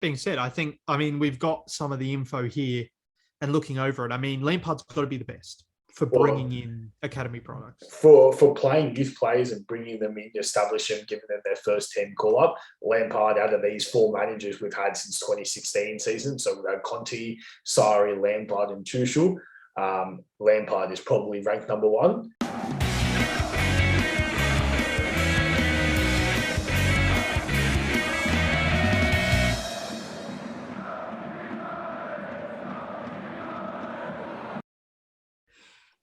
being said, we've got some of the info here and looking over it. I mean, Lampard's got to be the best for Well, bringing in academy products. For playing youth players and bringing them in, establishing them, giving them their first team call up, Lampard, out of these four managers we've had since 2016 season, so we've had Conte, Sarri, Lampard, and Tuchel. Lampard is probably ranked number one.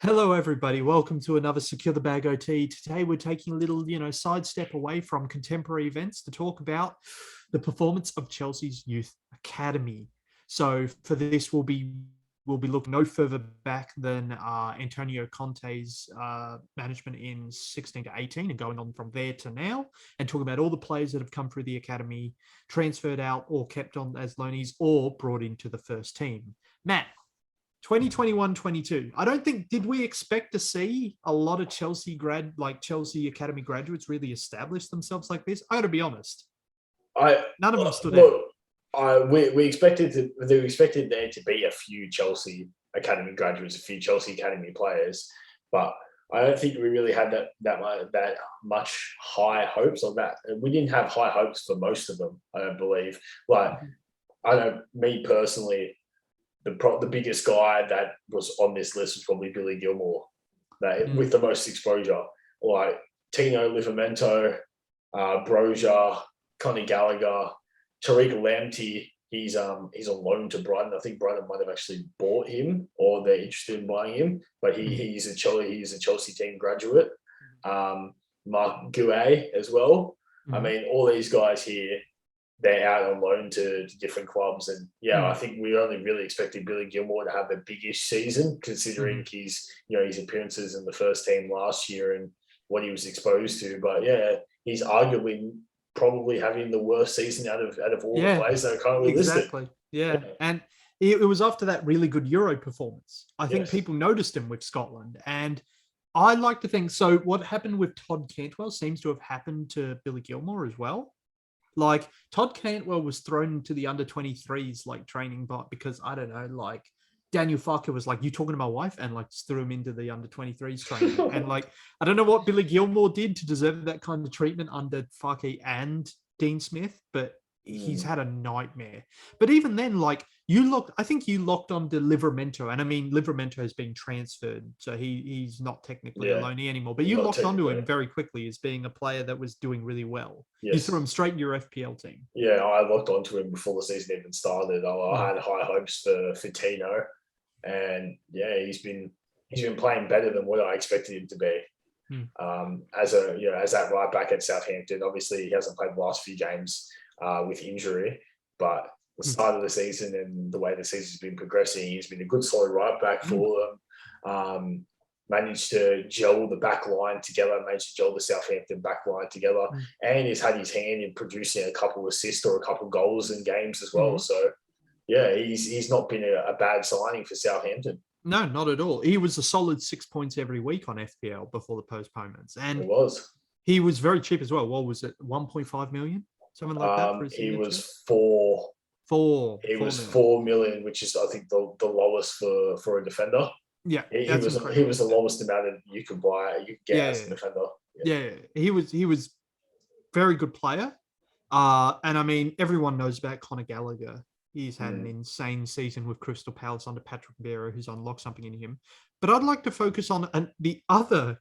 Hello, everybody. Welcome to another Secure the Bag OT. Today, we're taking a little, sidestep away from contemporary events to talk about the performance of Chelsea's youth academy. So, for this, we'll be looking no further back than Antonio Conte's management in 16 to 18 and going on from there to now, and talking about all the players that have come through the academy, transferred out or kept on as loanees or brought into the first team. Matt, 2021-22. I don't think, did we expect to see a lot of Chelsea Academy graduates really establish themselves like this? I got to be honest. None of them stood out. We expected there to be a few Chelsea Academy graduates, a few Chelsea Academy players, but I don't think we really had that much high hopes on that. And we didn't have high hopes for most of them, I don't believe. Me personally, the biggest guy that was on this list was probably Billy Gilmour, with the most exposure. Like Tino Livramento, Broja, Connor Gallagher, Tariq Lamptey. He's on loan to Brighton. I think Brighton might have actually bought him, or they're interested in buying him. But he's a Chelsea team graduate. Marc Guéhi as well. I mean, all these guys here, they're out on loan to different clubs. And I think we only really expected Billy Gilmour to have the biggest season, considering his appearances in the first team last year and what he was exposed to. But he's arguably probably having the worst season out of all the players that are currently listed. Exactly. Yeah. And it was after that really good Euro performance. I think people noticed him with Scotland. And I like to think, so what happened with Todd Cantwell seems to have happened to Billy Gilmour as well. Like, Todd Cantwell was thrown into the under-23s, training, but because, I don't know, Daniel Farke was like, you talking to my wife? And, just threw him into the under-23s training. And, I don't know what Billy Gilmour did to deserve that kind of treatment under Farke and Dean Smith, but he's had a nightmare. But even then, I think you locked on to Livramento, and I mean, Livramento has been transferred, so he's not technically a loanee anymore, but you locked onto him very quickly as being a player that was doing really well. Yes. You threw him straight in your FPL team. Yeah, I locked onto him before the season even started. I had high hopes for Tino, and he's been playing better than what I expected him to be. As that right back at Southampton. Obviously, he hasn't played the last few games with injury, but the start of the season and the way the season's been progressing, he's been a good solid right back for them. Managed to gel the back line together, managed to gel the Southampton back line together, and he's had his hand in producing a couple assists or a couple goals in games as well. So, he's not been a bad signing for Southampton. No, not at all. He was a solid 6 points every week on FPL before the postponements. And he was very cheap as well. What was it, 1.5 million? Something like that? He was four. It was 4 million, which is, I think, the lowest for a defender. Yeah, he was the lowest amount you could get as a defender. Yeah, he was very good player. And I mean, everyone knows about Connor Gallagher. He's had an insane season with Crystal Palace under Patrick Vieira, who's unlocked something in him. But I'd like to focus on the other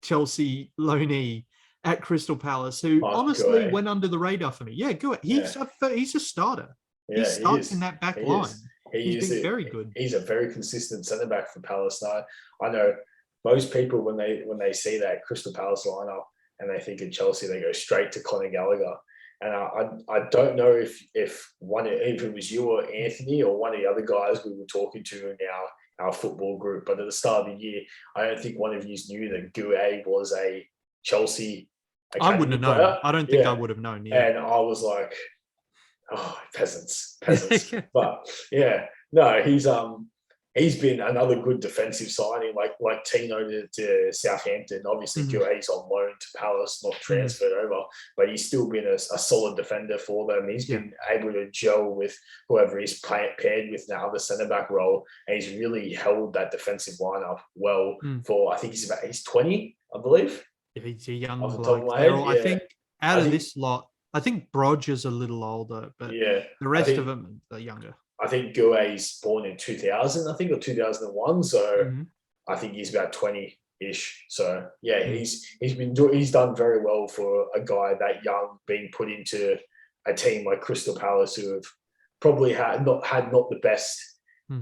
Chelsea loanee at Crystal Palace, who honestly went under the radar for me. Yeah, good. He's a starter. He starts in that back line. He's been very good. He's a very consistent centre back for Palace. Now, I know most people when they see that Crystal Palace lineup and they think of Chelsea, they go straight to Connor Gallagher. And I don't know if it was you or Anthony or one of the other guys we were talking to in our football group, but at the start of the year, I don't think one of you knew that Guéhi was a Chelsea academy I wouldn't have player. known. I don't think I would have known. Yeah. And I was like, oh, peasants. But no, he's he's been another good defensive signing, like Tino to Southampton. Obviously, Gue's on loan to Palace, not transferred over, but he's still been a solid defender for them. He's been able to gel with whoever he's paired with now, the centre back role, and he's really held that defensive lineup well. For I think he's 20, I believe. Yeah, he's a young off the top of bloke. my head, I think out of this lot, I think Brodger's a little older, but the rest of them are younger. I think Gue's born in 2000, I think, or 2001. So I think he's about 20-ish. So yeah, he's done very well for a guy that young, being put into a team like Crystal Palace, who have probably had not the best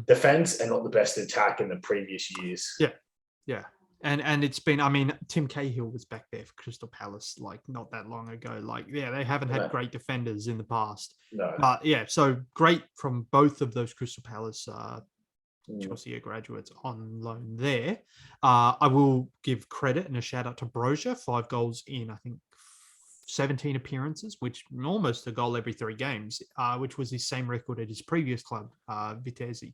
defense and not the best attack in the previous years. Yeah. And it's been, I mean, Tim Cahill was back there for Crystal Palace like not that long ago. Like, they haven't had great defenders in the past. No. But so great from both of those Crystal Palace Chelsea graduates on loan there. I will give credit and a shout out to Brozier, 5 goals in, I think, 17 appearances, which almost a goal every 3 games, which was his same record at his previous club, Vitesse.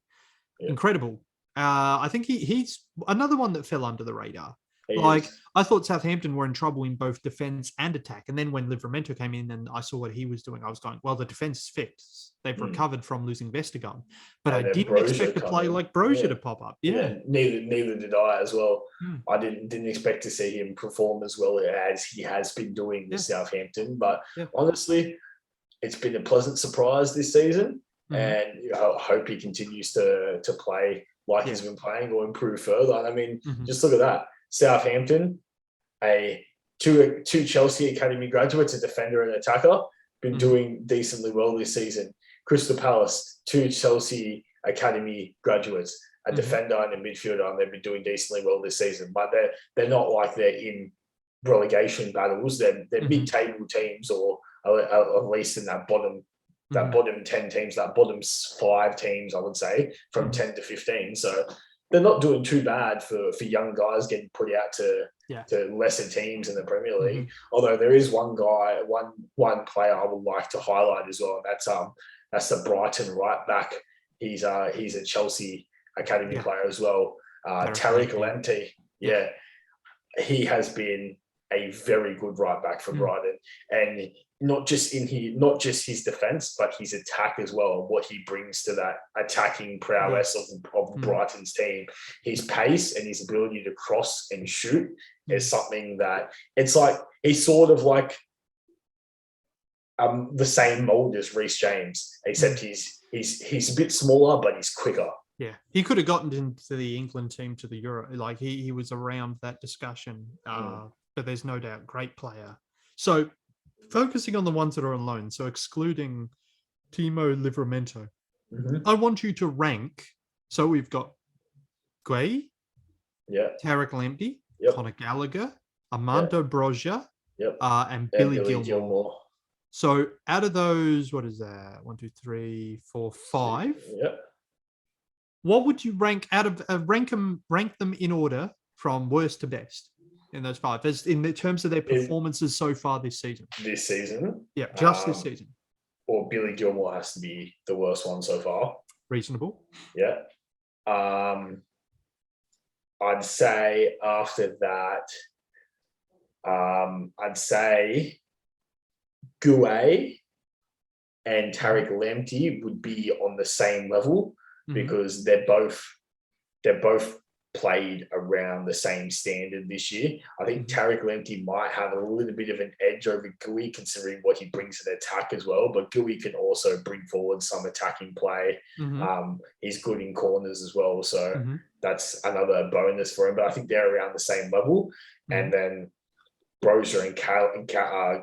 Incredible. I think he's another one that fell under the radar. I thought Southampton were in trouble in both defense and attack. And then when Livramento came in and I saw what he was doing, I was going, well, the defense is fixed. They've recovered from losing Vestergaard. But I didn't expect a play like Brozier to pop up. Neither did I as well. I didn't expect to see him perform as well as he has been doing with Southampton. But honestly, it's been a pleasant surprise this season. And I hope he continues to play like he's been playing or improve further. And I mean, just look at that. Southampton, two Chelsea Academy graduates, a defender and attacker, been doing decently well this season. Crystal Palace, 2 Chelsea Academy graduates, a defender and a midfielder, and they've been doing decently well this season. But they're not like they're in relegation battles. They're mid-table teams, or at least in that bottom 10 teams, that bottom 5 teams, I would say, from 10 to 15. So they're not doing too bad for young guys getting put out to lesser teams in the Premier League. Although there is one player I would like to highlight as well, and that's the Brighton right back. He's a Chelsea Academy player as well. Tariq Lamptey. He has been a very good right back for Brighton, and not just his defense, but his attack as well. What he brings to that attacking prowess of Brighton's team, his pace and his ability to cross and shoot is something that it's like he's sort of like the same mold as Reece James, except he's a bit smaller, but he's quicker. Yeah, he could have gotten into the England team to the Euro. Like he was around that discussion. But there's no doubt, great player. So focusing on the ones that are on loan, so excluding Timo Livramento, I want you to rank. So we've got Gueye, Tariq Lamptey, Connor Gallagher, Armando Brozier, and Billy Gilmour. So out of those, what is that? 1, 2, 3, 4, 5. What would you rank out of rank them in order from worst to best? In those 5, as in the terms of their performances so far this season. This season? Yeah, just this season. Or Billy Gilmour has to be the worst one so far. Reasonable. Yeah. I'd say after that, I'd say Gueye and Tariq Lamptey would be on the same level because they're both played around the same standard this year. I think Tariq Lamptey might have a little bit of an edge over Gueye, considering what he brings to the attack as well. But Gueye can also bring forward some attacking play. He's good in corners as well, so that's another bonus for him. But I think they're around the same level, and then Brozier and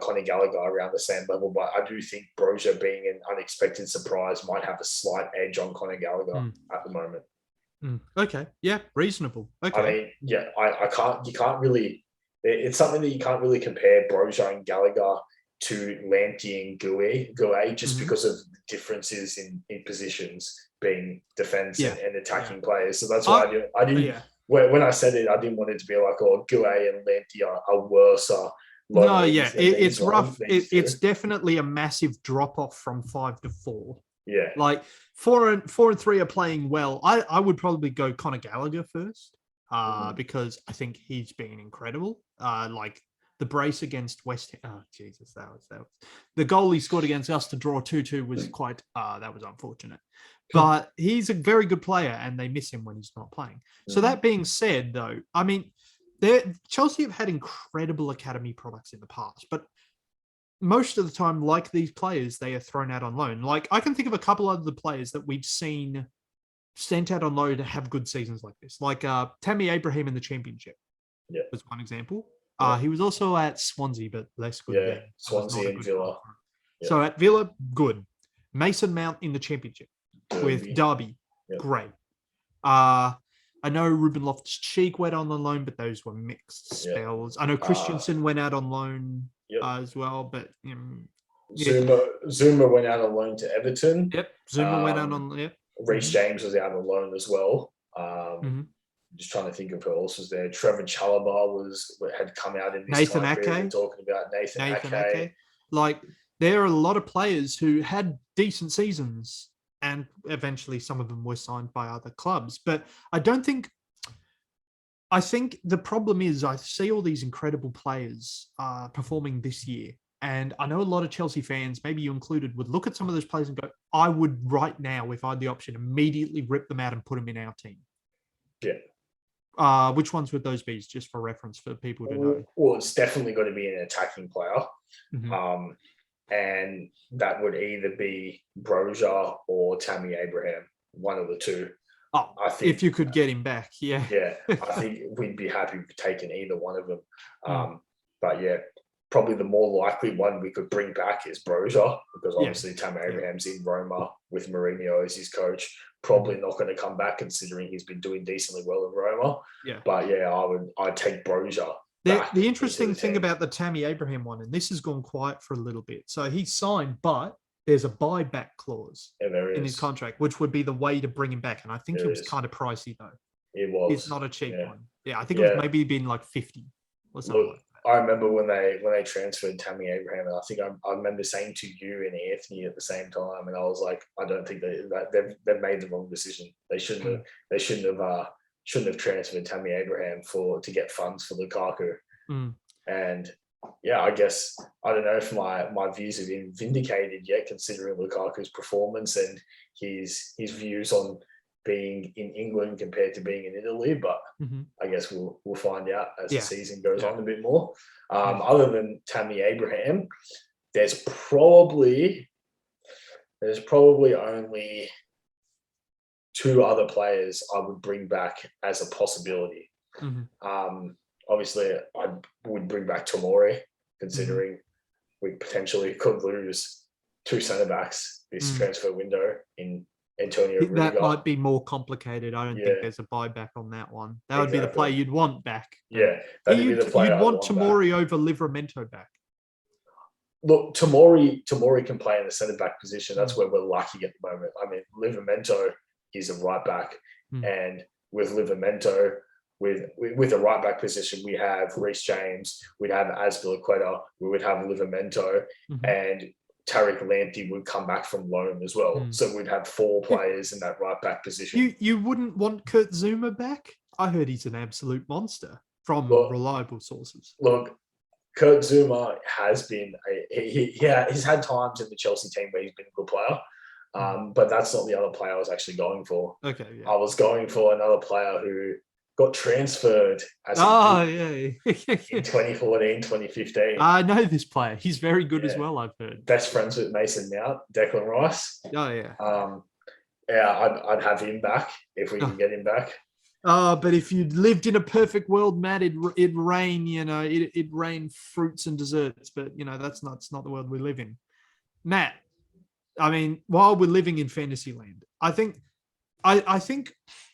Connor Gallagher are around the same level. But I do think Brozier, being an unexpected surprise, might have a slight edge on Connor Gallagher at the moment. Okay. Yeah. Reasonable. Okay. I mean, you can't really, it's something that you can't really compare Brozier and Gallagher to Lamptey and Gueye just because of differences in positions, being defense and attacking players. So that's why I didn't when I said it, I didn't want it to be like, oh, Gueye and Lamptey are worse. No, it's rough. It's definitely a massive drop off from 5 to 4. Yeah. Like 4 and 3 are playing well. I would probably go Connor Gallagher first, because I think he's been incredible. Like the brace against West Ham. Oh Jesus, that was the goal he scored against us to draw 2-2 was quite that was unfortunate. But he's a very good player, and they miss him when he's not playing. So that being said, though, I mean, Chelsea have had incredible academy products in the past, but most of the time, like these players, they are thrown out on loan. Like I can think of a couple of the players that we've seen sent out on loan to have good seasons like this, like Tammy Abraham in the Championship. Yeah, was one example. Yeah. He was also at Swansea, but less good. Yeah, Swansea and Villa. Yeah. So at Villa, good. Mason Mount in the Championship with Derby, great. I know Ruben Loftus-Cheek went on the loan, but those were mixed spells. I know Christensen went out on loan as well, but Zuma went out on loan to Everton. Yep, Zuma went out on. Yep. Reece James was out on loan as well. Just trying to think of who else was there. Trevor Chalobah had come out in this Nathan time period. Ake. We're talking about Nathan Ake. Like there are a lot of players who had decent seasons, and eventually some of them were signed by other clubs. But I think the problem is I see all these incredible players performing this year. And I know a lot of Chelsea fans, maybe you included, would look at some of those players and go, I would right now, if I had the option, immediately rip them out and put them in our team. Yeah. Which ones would those be, just for reference for people to know? Well, it's definitely got to be an attacking player. And that would either be Broja or Tammy Abraham, one of the two. Oh, I think if you could get him back, yeah. Yeah, I think we'd be happy with taking either one of them. But yeah, probably the more likely one we could bring back is Broja, because obviously Tammy Abraham's in Roma with Mourinho as his coach. Probably not going to come back, considering he's been doing decently well in Roma. Yeah. But yeah, I'd take Broja. The interesting thing about the Tammy Abraham one, and this has gone quiet for a little bit. So he's signed, but there's a buyback clause in his contract, which would be the way to bring him back. And I think it was kind of pricey though. It was. It's not a cheap one. Yeah, I think it was maybe been like 50 or something. Look, I remember when they transferred Tammy Abraham, and I think I remember saying to you and Anthony at the same time, and I was like, I don't think they've made the wrong decision. They shouldn't have transferred Tammy Abraham to get funds for Lukaku. And yeah, I guess I don't know if my views have been vindicated yet, considering Lukaku's performance and his views on being in England compared to being in Italy, but I guess we'll find out as the season goes on a bit more. Other than Tammy Abraham, there's probably only two other players I would bring back as a possibility. Obviously, I would bring back Tomori, considering we potentially could lose two centre backs this transfer window in Antonio Rudiger. That might be more complicated. I don't think there's a buyback on that one. That would be the player you'd want back. Yeah, that'd be the player you'd want Tomori over Livramento back. Look, Tomori can play in the centre back position. That's where we're lucky at the moment. I mean, Livramento is a right back, and with Livramento, with a right back position, we have Reece James, we'd have Azpilicueta, we would have Livramento, and Tariq Lamptey would come back from loan as well. So we'd have four players in that right back position. You wouldn't want Kurt Zouma back? I heard he's an absolute monster from reliable sources. Look, Kurt Zouma has been he's had times in the Chelsea team where he's been a good player. But that's not the other player I was actually going for. Okay. Yeah. I was going for another player who got transferred in 2014, 2015. I know this player. He's very good as well, I've heard. Best friends with Mason Mount, Declan Rice. Oh, yeah. I'd have him back if we can get him back. But if you lived in a perfect world, Matt, it'd rain, it'd rain fruits and desserts. But, that's not the world we live in. Matt, I mean, while we're living in fantasy land, I think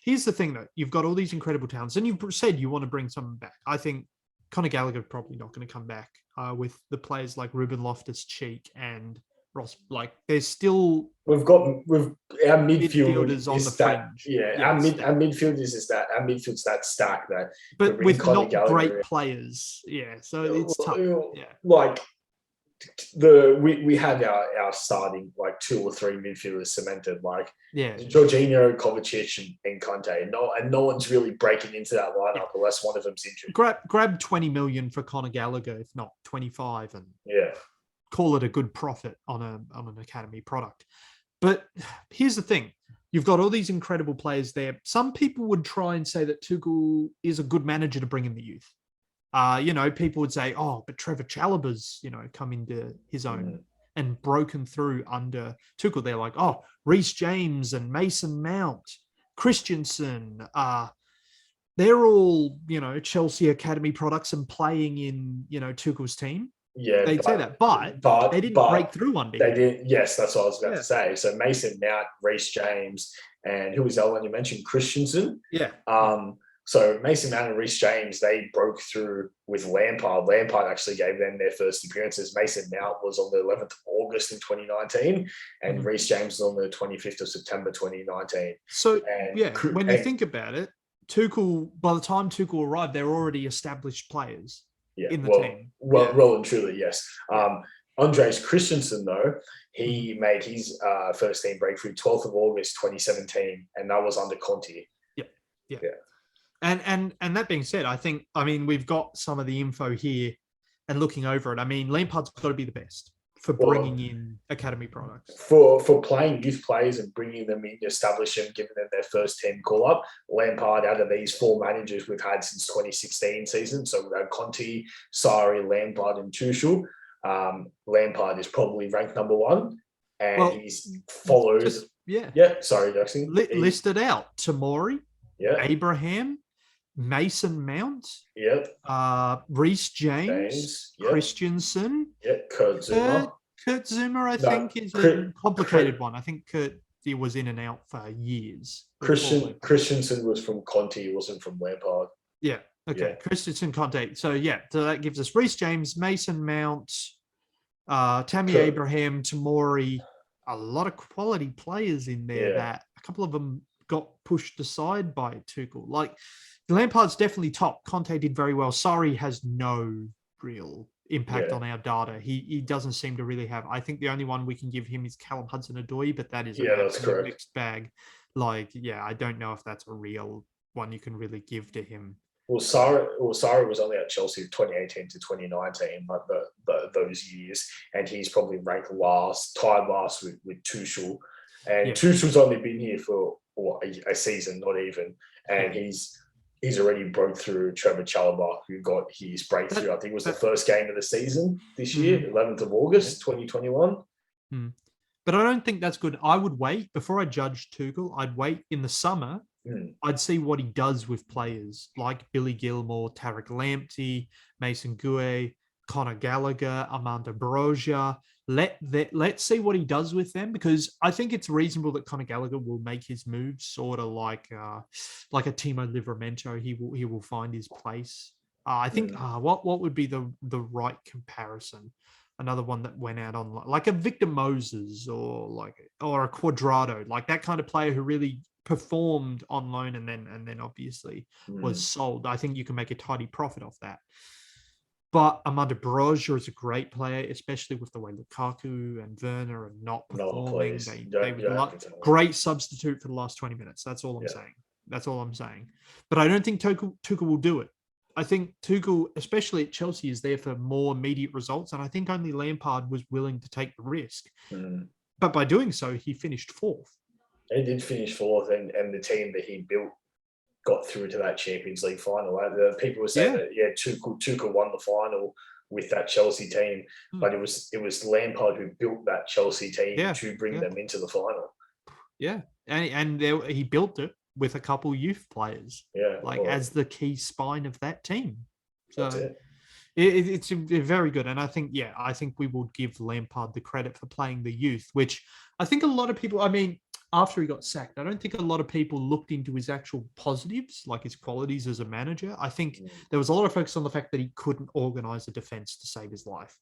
here's the thing, though. You've got all these incredible talents, and you've said you want to bring someone back. I think Connor Gallagher probably not going to come back with the players like Ruben Loftus-Cheek and Ross. Like, there's still our midfielders on the fringe. Our midfielders our midfield's that stack that, but with not great players. Yeah, so it's tough. Yeah, like we have our starting like 2 or 3 midfielders cemented, like Yeah. Jorginho, Kovacic, and Conte. And no one's really breaking into that lineup unless one of them's injured. Grab 20 million for Connor Gallagher, if not 25, and call it a good profit on an academy product. But here's the thing. You've got all these incredible players there. Some people would try and say that Tuchel is a good manager to bring in the youth. People would say, oh, but Trevor Chalobah's, come into his own and broken through under Tuchel. They're like, oh, Reece James and Mason Mount, Christensen, they're all, Chelsea academy products and playing in, Tuchel's team. Yeah, they'd say that, but they didn't break through under him. They did. Yes, that's what I was about to say. So Mason Mount, Reece James, and who was that one you mentioned? Christensen. Yeah. So Mason Mount and Reece James, they broke through with Lampard. Lampard actually gave them their first appearances. Mason Mount was on the 11th of August in 2019, and Reece James was on the 25th of September 2019. So when you think about it, Tuchel, by the time Tuchel arrived, they're already established players. In the team. Well and truly, yes. Andreas Christensen, though, he made his first team breakthrough 12th of August 2017, and that was under Conte. Yeah. And that being said, we've got some of the info here and looking over it. Lampard's got to be the best for bringing in academy products. For playing youth players and bringing them in, establishing them, giving them their first 10 call-up, Lampard, out of these 4 managers we've had since 2016 season, so we've had Conte, Sarri, Lampard, and Tuchel. Lampard is probably ranked number 1, and he's followed... sorry, Jackson. Listed out. Tomori, Abraham, Mason Mount, Reece James, Christensen, Kurt Zouma. Kurt Zouma, I think, is a complicated one. I think Kurt was in and out for years. Christensen was from Conte, he wasn't from Lampard. Yeah. Okay. Yeah. Christensen, Conte. So that gives us Reece James, Mason Mount, Tammy Abraham, Tomori, a lot of quality players in there that a couple of them got pushed aside by Tuchel. Like, Lampard's definitely top. Conte did very well. Sarri has no real impact on our data. He doesn't seem to really have. I think the only one we can give him is Callum Hudson-Odoi, but that is a mixed bag. Like, I don't know if that's a real one you can really give to him. Well, Sarri was only at Chelsea 2018 to 2019, but those years, and he's probably ranked tied last with Tuchel, and Tuchel's only been here for a season, not even, and he's already broke through Trevor Chalobah, who got his breakthrough. I think it was the first game of the season this year, 11th of August, 2021. But I don't think that's good. I would wait before I judge Tuchel. I'd wait in the summer. I'd see what he does with players like Billy Gilmour, Tarek Lamptey, Mason Gueye, Connor Gallagher, Armando Broja. Let's see what he does with them, because I think it's reasonable that Connor Gallagher will make his moves sort of like a Timo Livramento. He will find his place. I think what would be the right comparison? Another one that went out on like a Victor Moses or a Quadrado, like that kind of player who really performed on loan and then obviously was sold. I think you can make a tidy profit off that. But Armando Broja is a great player, especially with the way Lukaku and Werner are not performing. Great substitute for the last 20 minutes. That's all I'm saying. But I don't think Tuchel will do it. I think Tuchel, especially at Chelsea, is there for more immediate results. And I think only Lampard was willing to take the risk. But by doing so, he finished 4th. He did finish 4th, and the team that he built got through to that Champions League final. People were saying that Tuchel won the final with that Chelsea team, but it was Lampard who built that Chelsea team to bring them into the final. Yeah, and he built it with a couple youth players, as the key spine of that team. So it's very good, and I think we will give Lampard the credit for playing the youth, which I think a lot of people. After he got sacked, I don't think a lot of people looked into his actual positives, like his qualities as a manager. I think there was a lot of focus on the fact that he couldn't organize a defense to save his life.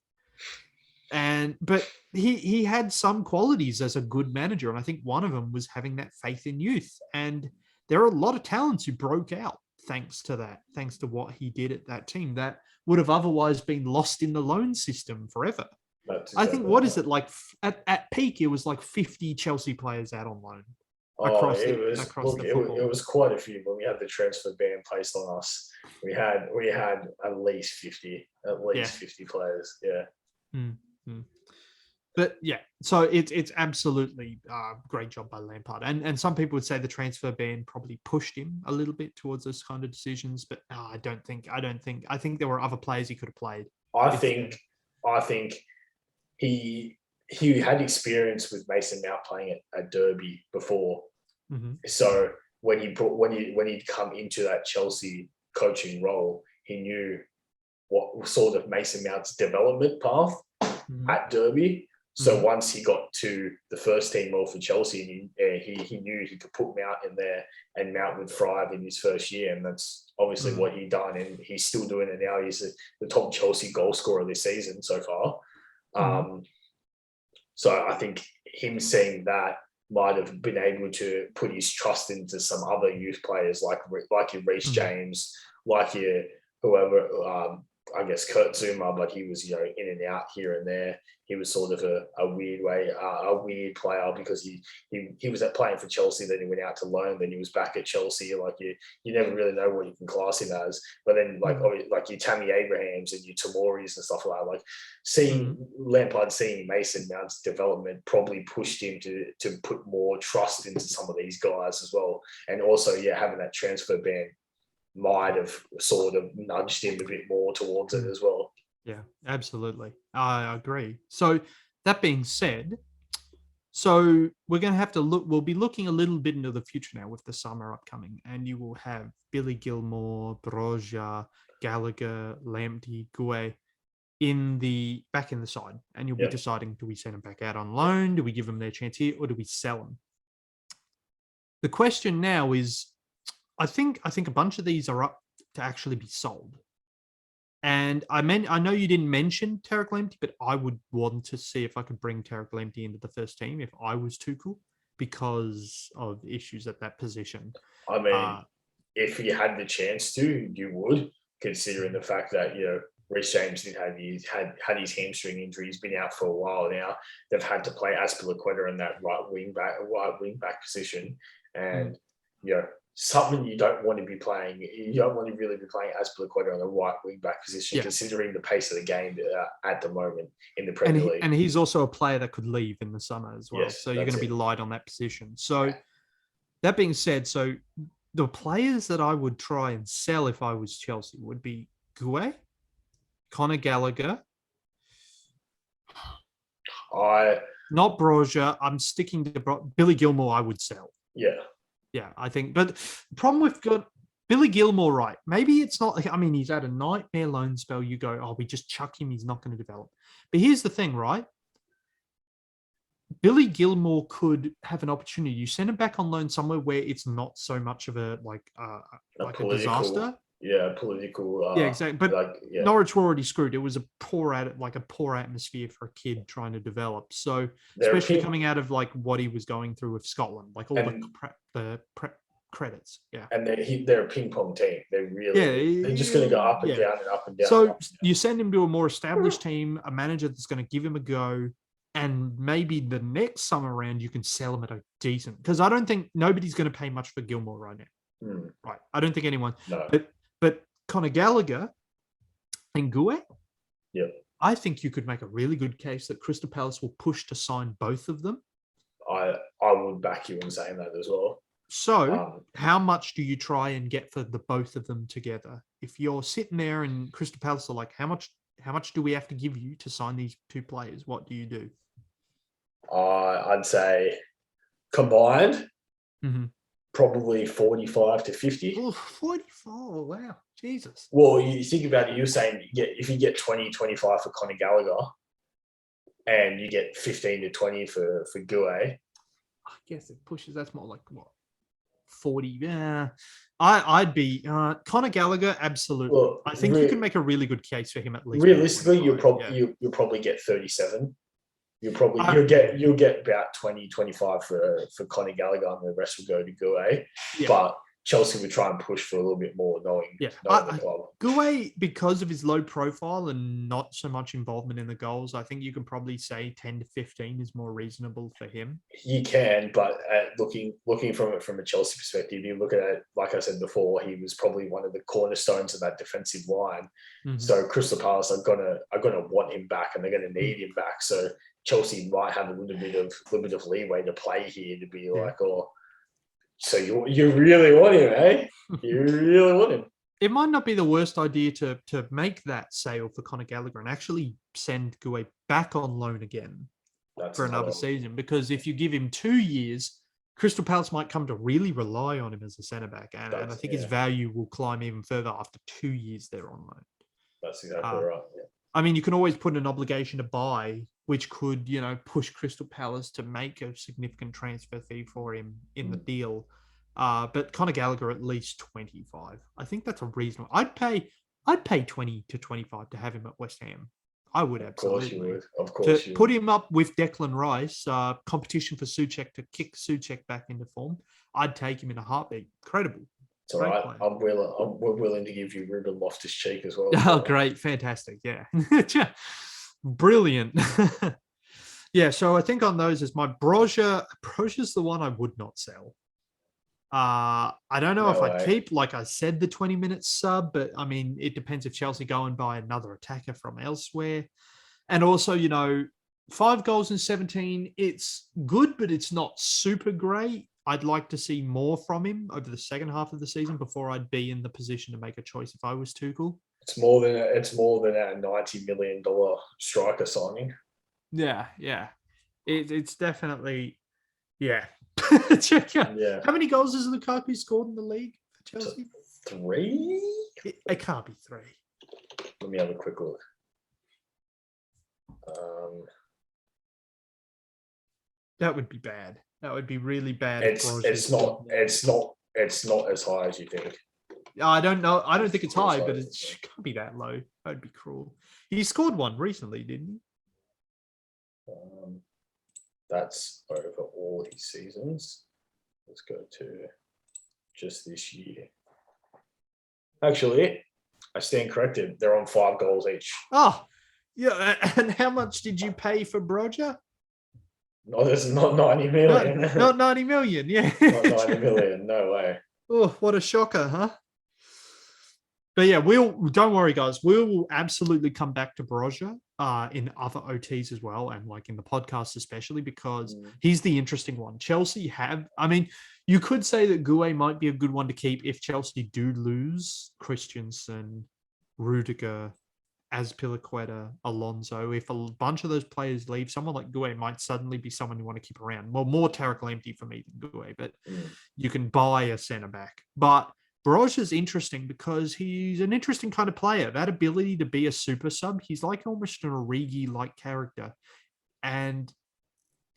But he had some qualities as a good manager, and I think one of them was having that faith in youth. And there are a lot of talents who broke out thanks to that, thanks to what he did at that team that would have otherwise been lost in the loan system forever. I think, what is it like at peak? It was like 50 Chelsea players out on loan across the football. It was quite a few. When we had the transfer ban placed on us, we had at least 50 players. Yeah. Mm-hmm. But yeah, so it's absolutely great job by Lampard, and some people would say the transfer ban probably pushed him a little bit towards those kind of decisions. But I think there were other players he could have played. I think he had experience with Mason Mount playing at Derby before, so when he'd come into that Chelsea coaching role, he knew what sort of Mason Mount's development path at Derby. So once he got to the first team role for Chelsea, and he knew he could put Mount in there, and Mount would thrive in his first year, and that's obviously what he done, and he's still doing it now. He's the top Chelsea goal scorer this season so far. So I think him seeing that might have been able to put his trust into some other youth players like your Reece James, like your whoever. I guess Kurt Zuma, but he was in and out here and there. He was sort of a weird player because he was playing for Chelsea, then he went out to loan, then he was back at Chelsea. Like you never really know what you can class him as. But then like your Tammy Abrahams and your Tamoris and stuff like that. Like seeing Lampard seeing Mason Mount's development probably pushed him to put more trust into some of these guys as well. And also having that transfer ban might have sort of nudged him a bit more towards it as well. Yeah, absolutely. I agree. So that being said, so we're going to have to we'll be looking a little bit into the future now with the summer upcoming, and you will have Billy Gilmour, Broja, Gallagher, Lamptey, Gué back in the side, and you'll be deciding, do we send them back out on loan? Do we give them their chance here, or do we sell them? The question now is, I think a bunch of these are up to actually be sold. And I know you didn't mention Tariq Lamptey, but I would want to see if I could bring Tariq Lamptey into the first team if I was Tuchel because of issues at that position. I mean, if you had the chance to, you would, considering the fact that, Reece James had his hamstring injury. He's been out for a while now. They've had to play Azpilicueta in that right wing back position. And, something you don't want to be playing. You don't want to really be playing Azpilicueta on the right wing back position, considering the pace of the game at the moment in the Premier League. And he's also a player that could leave in the summer as well. Yes, so you're going to be light on that position. So that being said, so the players that I would try and sell if I was Chelsea would be Gué, Connor Gallagher. Not Broja. I'm sticking to Billy Gilmour. I would sell. Yeah, I think. But the problem with Billy Gilmour, right? Maybe it's not. I mean, he's had a nightmare loan spell. You go, oh, we just chuck him. He's not going to develop. But here's the thing, right? Billy Gilmour could have an opportunity. You send him back on loan somewhere where it's not so much of a disaster. Yeah, political. Exactly. But Norwich were already screwed. It was a poor atmosphere for a kid trying to develop. So especially coming out of what he was going through with Scotland, all the credits. Yeah. And they're a ping pong team. They're just going to go up and down and up and down. So you send him to a more established team, a manager that's going to give him a go. And maybe the next summer round you can sell him at a decent, because I don't think nobody's going to pay much for Gilmour right now. Right. I don't think anyone. No. But Connor Gallagher and Gué, I think you could make a really good case that Crystal Palace will push to sign both of them. I would back you in saying that as well. So how much do you try and get for the both of them together? If you're sitting there and Crystal Palace are like, how much do we have to give you to sign these two players? What do you do? I'd say combined, probably 45 to 50. Oh, 44, wow, Jesus. Well, you think about it, you're saying if you get 20, 25 for Connor Gallagher and you get 15 to 20 for Gué. I guess it pushes, that's more like what? 40. Yeah. I'd be Connor Gallagher, absolutely. Well, I think you can make a really good case for him at least. Realistically, you'll probably get 37. You'll get about 20, 25 for Connor Gallagher, and the rest will go to Gué. Yeah. But Chelsea would try and push for a little bit more, knowing the club. Gouet, because of his low profile and not so much involvement in the goals, I think you can probably say 10 to 15 is more reasonable for him. You can, but looking from it from a Chelsea perspective, you look at it, like I said before, he was probably one of the cornerstones of that defensive line. Mm-hmm. So Crystal Palace are gonna want him back, and they're gonna need him back. So Chelsea might have a little bit of leeway to play here to be like, oh. So you really want him, eh? You really want him. It might not be the worst idea to make that sale for Connor Gallagher and actually send Gouet back on loan again for another season. Because if you give him 2 years, Crystal Palace might come to really rely on him as a centre-back. And I think his value will climb even further after 2 years there on loan. That's exactly right. Yeah. I mean, you can always put an obligation to buy, which could, push Crystal Palace to make a significant transfer fee for him in the deal. But Connor Gallagher at least 25. I think that's a reasonable. I'd pay 20 to 25 to have him at West Ham. I would absolutely. Of course you would. Of course you would. Put him up with Declan Rice, competition for Souček to kick Souček back into form. I'd take him in a heartbeat. Incredible. It's all right. We're willing to give you Ruben Loftus-Cheek as well. Oh, great. Fantastic. Yeah. Brilliant. Yeah, so I think on those is my Brozia's the one I would not sell. I don't know if I'd keep, like I said, the 20-minute sub, but I mean, it depends if Chelsea go and buy another attacker from elsewhere. And also, 5 goals in 17, it's good, but it's not super great. I'd like to see more from him over the second half of the season before I'd be in the position to make a choice if I was Tuchel. It's more than a $90 million striker signing. Yeah. It's definitely, yeah. Yeah. How many goals has Lukaku scored in the league for Chelsea? 3? It can't be 3. Let me have a quick look. That would be bad. That would be really bad. It's not as high as you think. I don't know. I don't think it's high, but it can't be that low. That would be cruel. He scored one recently, didn't he? That's over all his seasons. Let's go to just this year. Actually, I stand corrected. They're on 5 goals each. Oh, yeah. And how much did you pay for Brozier? No, there's not 90 million. Not 90 million, yeah. Not 90 million, no way. Oh, what a shocker, huh? But yeah, don't worry, guys. We will absolutely come back to Brozier in other OTs as well, and like in the podcast especially, because he's the interesting one. Chelsea you could say that Gouet might be a good one to keep if Chelsea do lose Christensen, Rudiger, Azpilicueta, Alonso. If a bunch of those players leave, someone like Gouet might suddenly be someone you want to keep around. Well, more Tarek Lamptey for me than Gouet, but you can buy a centre-back. But Brozia's interesting because he's an interesting kind of player. That ability to be a super sub, he's like almost an Origi-like character. And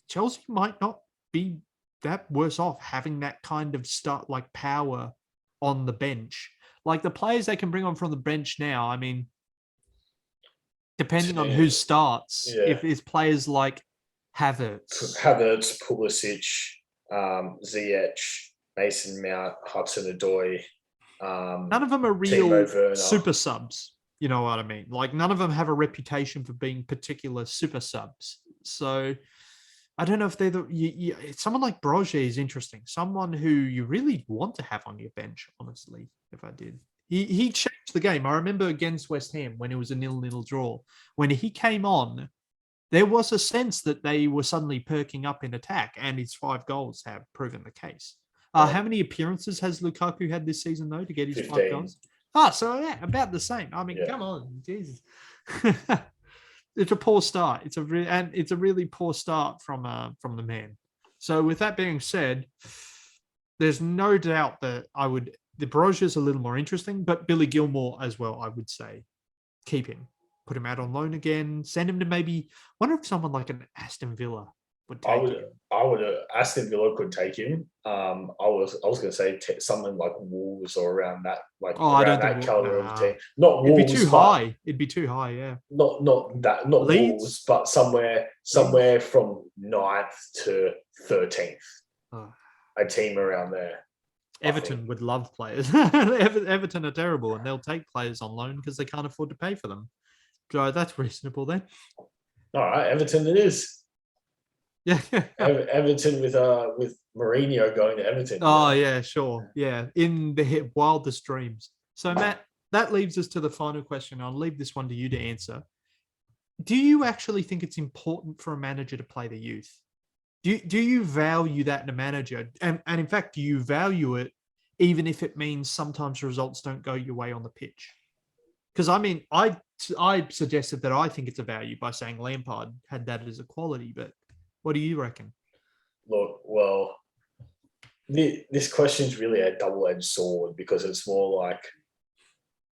Chelsea might not be that worse off having that kind of power on the bench. Like the players they can bring on from the bench now, I mean, depending on who starts, if it's players like Havertz, Pulisic, Ziyech, Mason Mount, Hudson-Odoi. None of them are real super subs. You know what I mean? Like none of them have a reputation for being particular super subs. So I don't know if they're someone like Brozier is interesting. Someone who you really want to have on your bench, honestly, if I did. He changed the game. I remember against West Ham when it was a 0-0 draw. When he came on, there was a sense that they were suddenly perking up in attack, and his 5 goals have proven the case. How many appearances has Lukaku had this season, though, to get his 15. 5 goals? So yeah, about the same. I mean, come on, Jesus. It's a poor start. It's a really poor start from the man. So with that being said, there's no doubt that the Brozier's a little more interesting, but Billy Gilmour as well, I would say, keep him. Put him out on loan again. Send him to maybe, wonder if someone like an Aston Villa would take him. Aston Villa could take him. I was going to say someone like Wolves or around that, around that caliber of team. Not Wolves. It'd be too high. It'd be too high. Yeah. Not Leeds? Wolves, but somewhere from 9th to 13th. A team around there. Everton would love players. Everton are terrible, and they'll take players on loan because they can't afford to pay for them. So that's reasonable then. All right, Everton it is. Yeah. Everton with Mourinho going to Everton. Oh, yeah, sure. Yeah, in the wildest dreams. So, Matt, that leaves us to the final question. I'll leave this one to you to answer. Do you actually think it's important for a manager to play the youth? Do you value that in a manager? And in fact, do you value it even if it means sometimes results don't go your way on the pitch? Because, I mean, I suggested that I think it's a value by saying Lampard had that as a quality, but what do you reckon? Look, well, this question is really a double-edged sword because it's more like,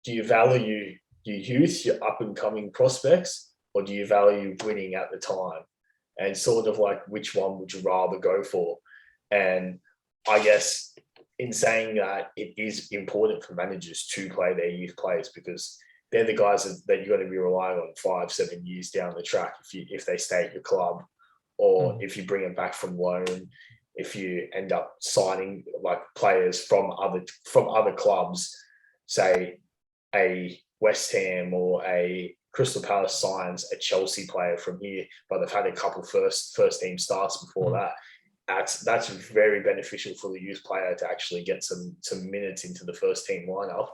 do you value your youth, your up-and-coming prospects, or do you value winning at the time? And sort of like, which one would you rather go for? And I guess in saying that, it is important for managers to play their youth players because they're the guys that you're going to be relying on 5-7 years down the track if they stay at your club, or if you bring them back from loan, if you end up signing like players from other clubs, say a West Ham or a Crystal Palace signs a Chelsea player from here, but they've had a couple first team starts before that. That's very beneficial for the youth player to actually get some minutes into the first team lineup.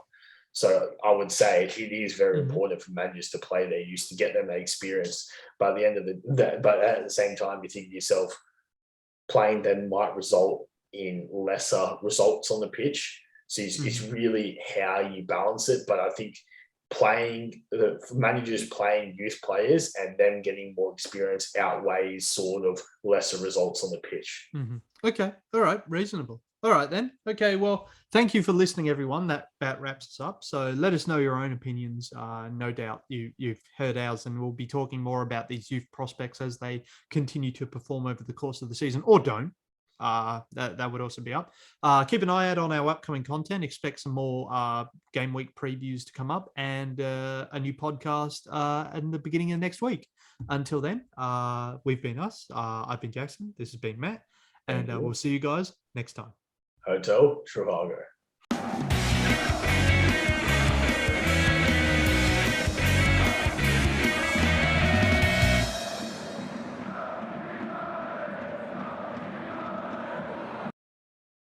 So I would say it is very important for managers to play their youth to get them that experience. But at the same time, you think to yourself, playing them might result in lesser results on the pitch. So it's really how you balance it. But I think managers playing youth players and them getting more experience outweighs sort of lesser results on the pitch. Okay. All right. Reasonable. All right, then. Okay, well, thank you for listening, everyone. That about wraps us up. So let us know your own opinions. No doubt you've heard ours, and we'll be talking more about these youth prospects as they continue to perform over the course of the season, or don't. That would also be up. Keep an eye out on our upcoming content. Expect some more game week previews to come up, and a new podcast in the beginning of next week. Until then, we've been us. I've been Jackson. This has been Matt, and we'll see you guys next time. Hotel Trivago.